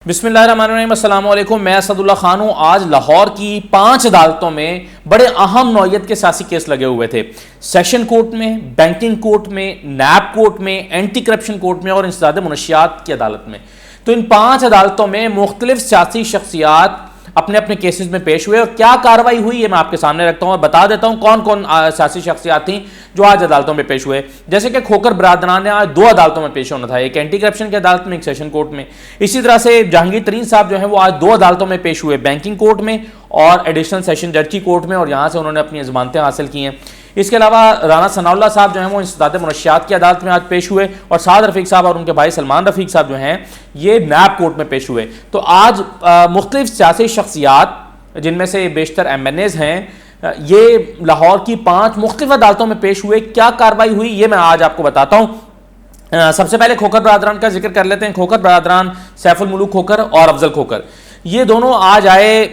बिस्मिल्लाहिर्रहमानिर्रहीम, अस्सलाम वालेकुम। मैं असदुल्ला खान हूँ। आज लाहौर की 5 अदालतों में बड़े अहम नौइयत के सियासी केस लगे हुए थे। सेशन कोर्ट में, बैंकिंग कोर्ट में, नैब कोर्ट में, एंटी करप्शन कोर्ट में और इंसदाद मुनशियात की अदालत में। तो इन 5 अदालतों में मुख्तलिफ सियासी शख्सियात अपने अपने केसेस में पेश हुए और क्या कार्रवाई हुई ये मैं आपके सामने रखता हूं और बता देता हूं कौन कौन सियासी शख्सियात थी जो आज अदालतों में पेश हुए। जैसे कि खोखर बरादरान ने आज 2 अदालतों में पेश होना था, एक एंटी करप्शन की अदालत में, एक सेशन कोर्ट में। इसी तरह से जहांगीर तरीन साहब जो है वो आज 2 अदालतों में पेश हुए, बैंकिंग कोर्ट में और एडिशनल सेशन जज की कोर्ट में, और यहां से उन्होंने अपनी जमानतें हासिल की हैं। इसके अलावा राना सनाउल्लाह साहब जो हैं वो इंसदाद मुनशियात की अदालत में आज पेश हुए और साद रफीक साहब और उनके भाई सलमान रफीक साहब जो हैं ये नैब कोर्ट में पेश हुए। तो आज मुख्तलिफ सियासी शख्सियात जिनमें से बेशतर MNAs हैं ये लाहौर की 5 मुख्तलिफ अदालतों में पेश हुए। क्या कार्रवाई हुई ये मैं आज आपको बताता हूं। सबसे पहले खोखर बरादरान का जिक्र कर लेते हैं। खोखर बरादरान, सैफुल मुलूक खोखर और अफजल खोखर, ये दोनों आज आए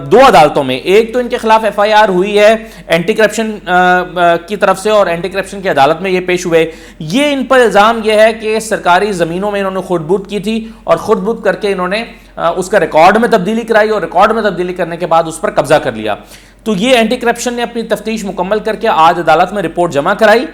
2 अदालतों में। एक तो इनके खिलाफ FIR हुई है एंटी करप्शन की तरफ से और एंटी करप्शन की अदालत में ये पेश हुए। ये इन पर इल्ज़ाम ये है कि सरकारी ज़मीनों में इन्होंने खुदबुद की थी और खुदबुद करके इन्होंने उसका रिकॉर्ड में तब्दीली कराई और रिकॉर्ड में तब्दीली करने के बाद उस पर कब्जा कर लिया। तो ये एंटी करप्शन ने अपनी तफ्तीश मुकम्मल करके आज अदालत में रिपोर्ट जमा कराई।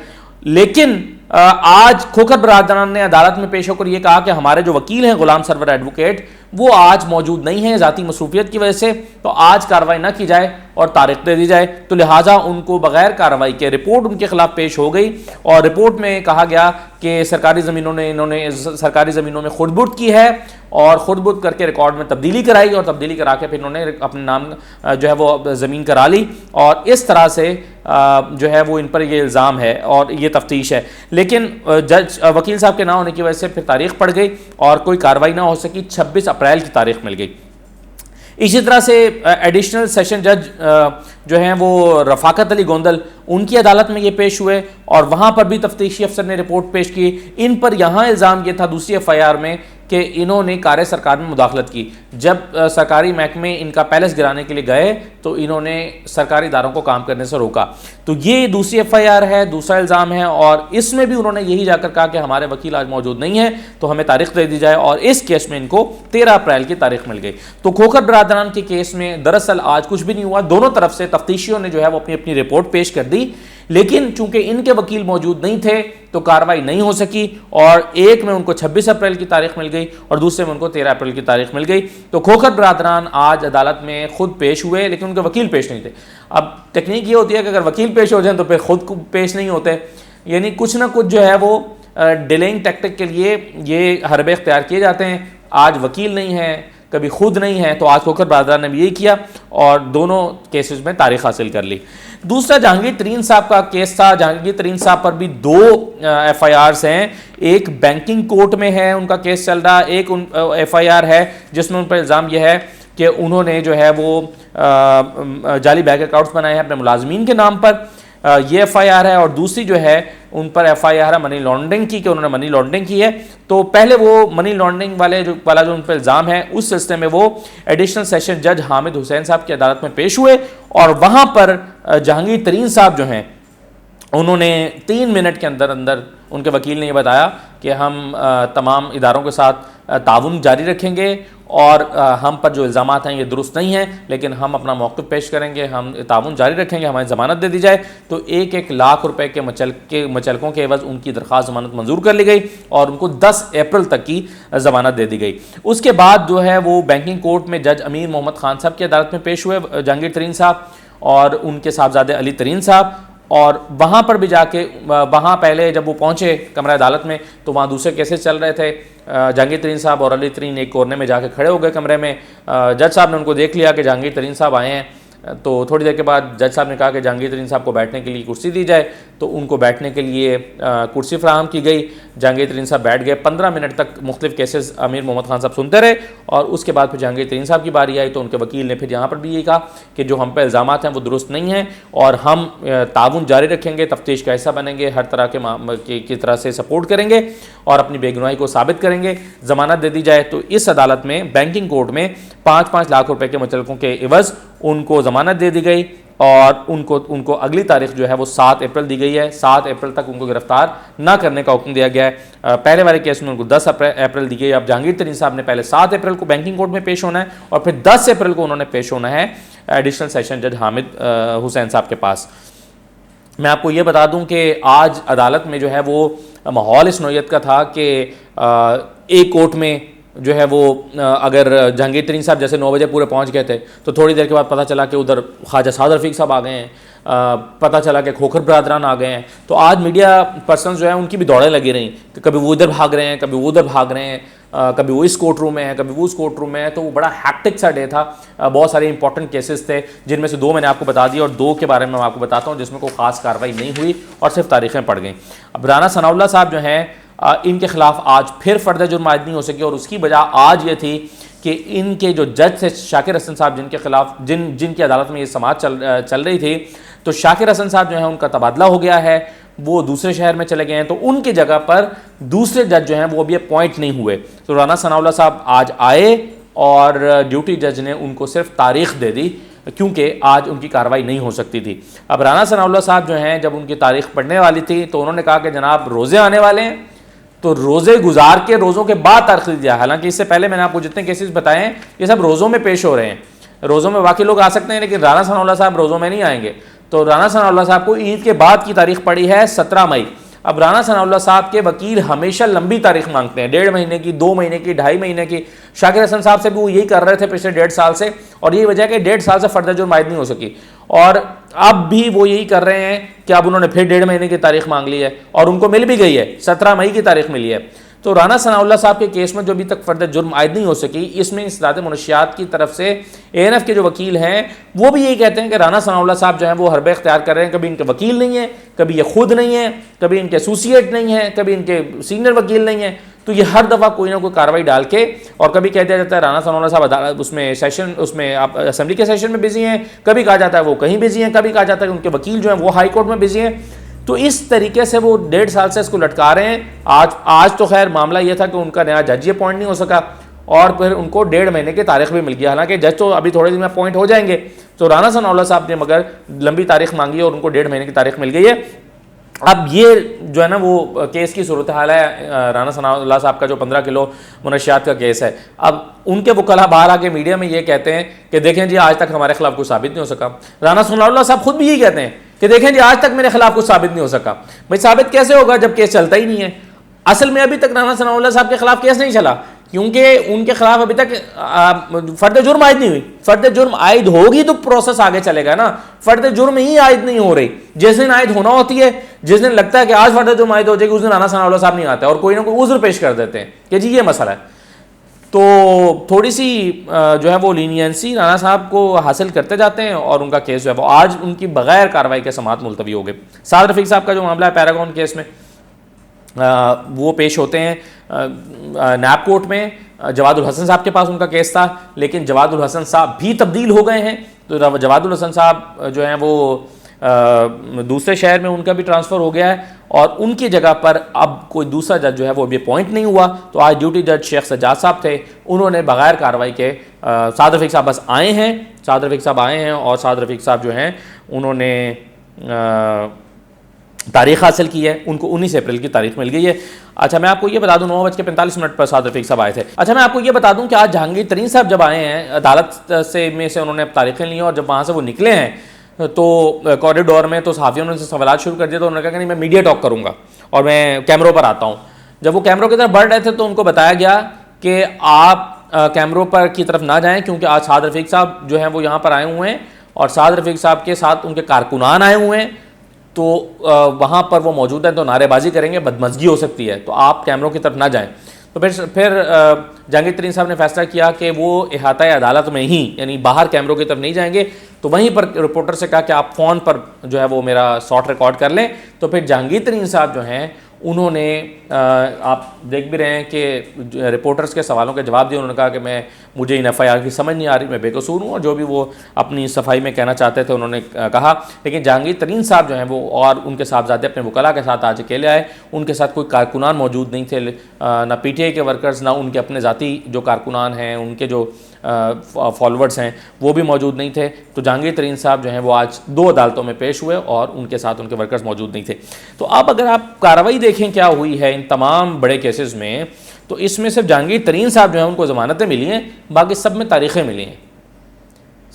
लेकिन आज खोखर बरादरान ने अदालत में पेश होकर यह कहा कि हमारे जो वकील हैं गुलाम सरवर एडवोकेट वो आज मौजूद नहीं है ज़ाती मसरूफियत की वजह से, तो आज कार्रवाई ना की जाए और तारीख दे दी जाए। तो लिहाजा उनको बगैर कार्रवाई के रिपोर्ट उनके खिलाफ पेश हो गई और रिपोर्ट में कहा गया कि सरकारी इन्होंने सरकारी ज़मीनों में खुदबुद की है और खुदबुद करके रिकॉर्ड में तब्दीली कराई और तब्दीली करा के फिर इन्होंने अपने नाम जो है वो ज़मीन करा ली और इस तरह से जो है वो इन पर ये इल्ज़ाम है और ये तफ्तीश है। लेकिन जज वकील साहब के ना होने की वजह से फिर तारीख पड़ गई और कोई कार्रवाई ना हो सकी। 26 अप्रैल की तारीख मिल गई। इसी तरह से एडिशनल सेशन जज जो हैं वो रफाकत अली गोंदल, उनकी अदालत में ये पेश हुए और वहाँ पर भी तफ्तीशी अफसर ने रिपोर्ट पेश की। इन पर यहाँ इल्ज़ाम ये था दूसरी FIR में कि इन्होंने कार्य सरकार में मुदाखलत की। जब सरकारी महकमे इनका पैलेस गिराने के लिए गए तो इन्होंने सरकारी इदारों को काम करने से रोका। तो ये दूसरी FIR है, दूसरा इल्ज़ाम है और इसमें भी उन्होंने यही जाकर कहा कि हमारे वकील आज मौजूद नहीं है तो हमें तारीख दे दी जाए और इस केस में इनको 13 अप्रैल की तारीख मिल गई। तो खोखर बरादरान के केस में दरअसल आज कुछ भी नहीं हुआ। दोनों तरफ से तफ्तीशियों ने जो है वो अपनी अपनी रिपोर्ट पेश कर दी, लेकिन चूंकि इनके वकील मौजूद नहीं थे तो कार्रवाई नहीं हो सकी और एक में उनको 26 अप्रैल की तारीख मिल गई और दूसरे में उनको 13 अप्रैल की तारीख मिल गई। तो खोखर बरादरान आज अदालत में खुद पेश हुए लेकिन उनके वकील पेश नहीं थे। अब टेक्निक ये होती है कि अगर वकील पेश हो जाए तो फिर खुद पेश नहीं होते, यानी कुछ ना कुछ जो है वो डिलेइंग टैक्टिक के लिए ये हरबे इख्तियार किए जाते हैं। आज वकील नहीं है, कभी खुद नहीं है, तो आज खोखर बरादरान ने भी यही किया और दोनों केसेस में तारीख हासिल कर ली। दूसरा जहांगीर तरीन साहब का केस था। जहांगीर तरीन साहब पर भी 2 FIRs हैं। एक बैंकिंग कोर्ट में है, उनका केस चल रहा, एक FIR है जिसमें उन पर इल्ज़ाम यह है कि उन्होंने जो है वो जाली बैंक अकाउंट्स बनाए हैं अपने मुलाजमीन के नाम पर, ये FIR है। और दूसरी जो है उन पर FIR है मनी लॉन्ड्रिंग की, कि उन्होंने मनी लॉन्ड्रिंग की है। तो पहले वो मनी लॉन्ड्रिंग वाला जो उन पर इल्ज़ाम है उस सिलसिले में वो एडिशनल सेशन जज हामिद हुसैन साहब की अदालत में पेश हुए और वहाँ पर जहांगीर तरीन साहब जो हैं उन्होंने 3 मिनट के अंदर अंदर, उनके वकील ने यह बताया कि हम तमाम इदारों के साथ ताउन जारी रखेंगे और हम पर जो इल्ज़ामात हैं ये दुरुस्त नहीं हैं, लेकिन हम अपना मौक़िफ़ पेश करेंगे, हम ताउन जारी रखेंगे, हमारी ज़मानत दे दी जाए। तो 1-1 लाख रुपए के मचलकों के एवज़ उनकी दरख्वास्त ज़मानत मंजूर कर ली गई और उनको 10 अप्रैल तक की ज़मानत दे दी गई। उसके बाद जो है वो बैंकिंग कोर्ट में जज अमीर मोहम्मद खान साहब की अदालत में पेश हुए जहांगीर तरीन साहब और उनके साहबजादे अली तरीन साहब, और वहाँ पर भी जाके वहाँ पहले जब वो पहुँचे कमरा अदालत में तो वहाँ दूसरे केसेस चल रहे थे। जहांगीर तरीन साहब और अली तरीन एक कोने में जाके खड़े हो गए कमरे में। जज साहब ने उनको देख लिया कि जहांगीर तरीन साहब आए हैं, तो थोड़ी देर के बाद जज साहब ने कहा कि जहांगीर तरीन साहब को बैठने के लिए कुर्सी दी जाए, तो उनको बैठने के लिए कुर्सी फराहम की गई। जहांगीर तरीन साहब बैठ गए। 15 मिनट तक मुख्तलिफ केसेस अमीर मोहम्मद खान साहब सुनते रहे और उसके बाद फिर जहांगीर तरीन साहब की बारी आई तो उनके वकील ने फिर यहाँ पर भी यही कहा कि जो हम पे इल्ज़ामात हैं वो दुरुस्त नहीं हैं और हम ताउन जारी रखेंगे, तफ्तीश का हिस्सा बनेंगे, हर तरह की तरह से सपोर्ट करेंगे और अपनी बेगुनाही को साबित करेंगे, ज़मानत दे दी जाए। तो इस अदालत में बैंकिंग कोर्ट में 5-5 लाख रुपए के मुचलकों के एवज़ उनको ज़मानत दे दी गई और उनको अगली तारीख जो है वो 7 अप्रैल दी गई है। 7 अप्रैल तक उनको गिरफ्तार ना करने का हुक्म दिया गया है। पहले वाले केस में उनको 10 अप्रैल दी गई है। अब जहांगीर तरीन साहब ने पहले 7 अप्रैल को बैंकिंग कोर्ट में पेश होना है और फिर 10 अप्रैल को उन्होंने पेश होना है एडिशनल सेशन जज हामिद हुसैन साहब के पास। मैं आपको ये बता दूं कि आज अदालत में जो है वो माहौल इस नौयत का था कि एक कोर्ट में जो है वो अगर जहांगीर तरीन साहब जैसे 9 बजे पूरे पहुंच गए थे तो थोड़ी देर के बाद पता चला कि उधर ख्वाजा साद रफ़ीक साहब आ गए हैं, पता चला कि खोखर बरादरान आ गए हैं। तो आज मीडिया पर्सन जो है उनकी भी दौड़ें लगी रहीं कि कभी वो इधर भाग रहे हैं, कभी वो उधर भाग रहे हैं, कभी वो इस कोर्ट रूम में है, कभी वो उस कोर्ट रूम में है। तो वो बड़ा हैक्टिक सा डे था। बहुत सारे इंपॉर्टेंट केसेस थे जिनमें से 2 मैंने आपको बता दिया और 2 के बारे में मैं आपको बताता हूँ जिसमें कोई खास कार्रवाई नहीं हुई और सिर्फ तारीखें पड़ गई। अब राना सनाउल्लाह साहब जो हैं इनके खिलाफ आज फिर फर्द जुर्म आयद नहीं हो सकी और उसकी वजह आज ये थी कि इनके जो जज थे शाकिर हसन साहब जिनके खिलाफ जिनकी अदालत में ये समाअत चल रही थी, तो शाकिर हसन साहब जो है उनका तबादला हो गया है, वो दूसरे शहर में चले गए हैं। तो उनकी जगह पर दूसरे जज जो हैं वो अभी अपॉइंट नहीं हुए। तो राना सनाउल्लाह साहब आज आए और ड्यूटी जज ने उनको सिर्फ तारीख दे दी क्योंकि आज उनकी कार्रवाई नहीं हो सकती थी। अब राना सनाउल्लाह साहब जो हैं जब उनकी तारीख पढ़ने वाली थी तो उन्होंने कहा कि जनाब रोज़े आने वाले हैं, तो रोज़े गुजार के रोज़ों के बाद तारीख दिया। हालांकि इससे पहले मैंने आपको जितने केसेस बताए हैं ये सब रोज़ों में पेश हो रहे हैं। रोज़ों में बाकी लोग आ सकते हैं लेकिन राना सनाउल्लाह साहब रोज़ों में नहीं आएंगे। तो राना सनाउल्लाह साहब को ईद के बाद की तारीख पड़ी है 17 मई। अब राना सनाउल्लाह साहब के वकील हमेशा लंबी तारीख मांगते हैं, 1.5 महीने की, 2 महीने की, 2.5 महीने की। शाकिर हसन साहब से भी वो यही कर रहे थे पिछले 1.5 साल से और यही वजह है कि 1.5 साल से फर्द जुर्म आयद नहीं हो सकी और अब भी वो यही कर रहे हैं कि अब उन्होंने फिर 1.5 महीने की तारीख मांग ली है और उनको मिल भी गई है, 17 मई की तारीख मिली है। तो राना सनाउल्लाह साहब के केस में जो अभी तक फर्द जुर्म आयद नहीं हो सकी, इसमें इंसदाद मुनशियात की तरफ से ANF के जो वकील हैं वो भी यही कहते हैं कि राना सनाउल्लाह साहब जो हैं वो हरबे इख्तियार कर रहे हैं। कभी इनके वकील नहीं है, कभी ये खुद नहीं है, कभी इनके एसोसिएट नहीं है, कभी इनके सीनियर वकील नहीं है। तो ये हर दफ़ा कोई ना कोई कार्रवाई डाल के और कभी कह दिया जाता है राना सनाउल्लाह साहब उसमें आप असेंबली के सेशन में बिजी हैं, कभी कहा जाता है वो कहीं बिजी हैं, कभी कहा जाता है कि उनके वकील जो हैं वो हाई कोर्ट में बिजी हैं। तो इस तरीके से वो 1.5 साल से इसको लटका रहे हैं। आज तो खैर मामला ये था कि उनका नया जज अपॉइंट नहीं हो सका और फिर उनको 1.5 महीने की तारीख भी मिल गई। हालांकि जज तो अभी थोड़े दिन में अपॉइंट हो जाएंगे। तो राना सनाउल्लाह साहब ने मगर लंबी तारीख मांगी और उनको 1.5 महीने की तारीख मिल गई है। अब ये जो है ना वो केस की सूरत हाल है राना सनाउल्लाह साहब का जो 15 किलो मुनशियात का केस है। अब उनके वकला बाहर आके मीडिया में ये कहते हैं कि देखें जी आज तक हमारे खिलाफ कुछ साबित नहीं हो सका। राना सनाउल्लाह साहब खुद भी यही कहते हैं कि देखें जी आज तक मेरे खिलाफ कुछ साबित नहीं हो सका। भाई साबित कैसे होगा जब केस चलता ही नहीं है। असल में अभी तक राना सनाउल्लाह साहब के खिलाफ केस नहीं चला क्योंकि उनके खिलाफ अभी तक फर्द जुर्म आयद नहीं हुई। फर्द जुर्म आयद होगी तो प्रोसेस आगे चलेगा ना। फर्द जुर्म ही आयद नहीं हो रही। जिस दिन आयद होना होती है, जिस दिन लगता है कि आज फर्द जुर्म आयद हो जाएगी, उस दिन राना सनाउल्लाह साहब नहीं आते और कोई ना कोई उज़्र पेश कर देते हैं कि जी ये मसला है। तो थोड़ी सी जो है वो लीनियंसी राना साहब को हासिल करते जाते हैं और उनका केस जो है वो आज उनकी बगैर कार्रवाई के समाअत मुलतवी हो गए। साद रफ़ीक साहब का जो मामला है पैरागॉन केस में वो पेश होते हैं नैब कोर्ट में। जवादुल हसन साहब के पास उनका केस था लेकिन जवादुल हसन साहब भी तब्दील हो गए हैं। तो जवादुल हसन साहब जो हैं वो दूसरे शहर में उनका भी ट्रांसफ़र हो गया है और उनकी जगह पर अब कोई दूसरा जज जो है वो अभी अपॉइंट नहीं हुआ। तो आज ड्यूटी जज शेख सज्जाद साहब थे, उन्होंने बगैर कार्रवाई के साद रफ़ीक साहब बस आए हैं। साद रफ़ीक साहब आए हैं और साद रफ़ीक साहब जो हैं उन्होंने तारीख हासिल की है, उनको 19 अप्रैल की तारीख मिल गई है। अच्छा मैं आपको ये बता दूं 9:45 पर साद रफ़ीक साहब आए थे। अच्छा मैं आपको ये बता दूं कि आज जहांगीर तरीन साहब जब आए हैं अदालत से उन्होंने तारीखें ली हैं और जब वहाँ से वो निकले हैं तो कॉरिडोर में तो सहाफ़ियों ने उनसे सवाल शुरू कर दिया। तो उन्होंने कहा कि नहीं मैं मीडिया टॉक करूँगा और मैं कैमरों पर आता हूँ। जब वो कैमरों की तरफ बढ़ रहे थे तो उनको बताया गया कि आप कैमरों पर की तरफ ना जाएँ क्योंकि आज साद रफ़ीक साहब जो हैं वो यहाँ पर आए हुए हैं और साद रफ़ीक साहब के साथ उनके कारकुनान आए हुए हैं। तो वहाँ पर वो मौजूद हैं तो नारेबाजी करेंगे, बदमज़गी हो सकती है, तो आप कैमरों की तरफ ना जाएं। तो फिर जहांगीर तरीन साहब ने फैसला किया कि वो इहाता अदालत में ही यानी बाहर कैमरों की तरफ नहीं जाएंगे। तो वहीं पर रिपोर्टर से कहा कि आप फ़ोन पर जो है वो मेरा शॉट रिकॉर्ड कर लें। तो फिर जहांगीर तरीन साहब जो हैं उन्होंने आप देख भी रहे हैं कि रिपोर्टर्स के सवालों के जवाब दिए। उन्होंने कहा कि मुझे इन FIR की समझ नहीं आ रही, मैं बेकसूर हूँ और जो भी वो अपनी सफाई में कहना चाहते थे उन्होंने कहा। लेकिन जहांगीर तरीन साहब जो हैं वो और उनके साहबजादे अपने वकला के साथ आज अकेले आए। उनके साथ कोई कारकुनान मौजूद नहीं थे, ना PTI के वर्कर्स, ना उनके अपने ज़ाती जो कारकुनान हैं, उनके जो फॉलोअर्स हैं वो भी मौजूद नहीं थे। तो जहांगीर तरीन साहब जो हैं वो आज 2 अदालतों में पेश हुए और उनके साथ उनके वर्कर्स मौजूद नहीं थे। तो अब अगर आप कार्रवाई देखें क्या हुई है इन तमाम बड़े केसेस में, तो इसमें सिर्फ जहांगीर तरीन साहब जो हैं उनको ज़मानतें मिली हैं, बाकी सब में तारीखें मिली हैं।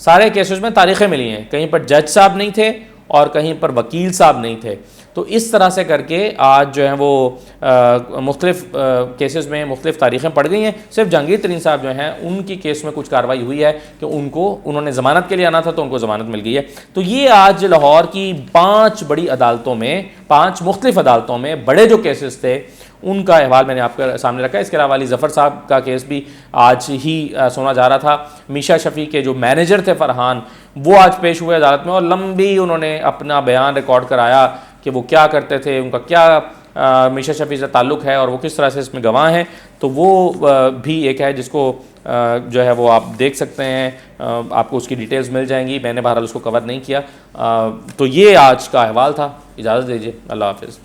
सारे केसेस में तारीखें मिली हैं, कहीं पर जज साहब नहीं थे और कहीं पर वकील साहब नहीं थे। तो इस तरह से करके आज जो है वो मुख्तलिफ केसेस में मुख्तलिफ तारीखें पड़ गई हैं। सिर्फ जहांगीर तरीन साहब जो हैं उनकी केस में कुछ कार्रवाई हुई है कि उन्होंने ज़मानत के लिए आना था तो उनको ज़मानत मिल गई है। तो ये आज लाहौर की 5 बड़ी अदालतों में, 5 मुख्तलिफ अदालतों में बड़े जो केसेस थे उनका अहवाल मैंने आपके सामने रखा है। इसके अलावा अली ज़फ़र साहब का केस भी आज ही सुना जा रहा था। मीशा शफ़ी के जो मैनेजर थे फ़रहान, वो आज पेश हुए अदालत में और लंबी उन्होंने अपना बयान रिकॉर्ड कराया कि वो क्या करते थे, उनका क्या मीशा शफ़ी से ताल्लुक़ है और वो किस तरह से इसमें गवाह हैं। तो वो भी एक है जिसको जो है वो आप देख सकते हैं, आपको उसकी डिटेल्स मिल जाएंगी। मैंने बहरहाल उसको कवर नहीं किया। तो ये आज का अहवाल था। इजाज़त दीजिए, अल्लाह हाफ़िज़।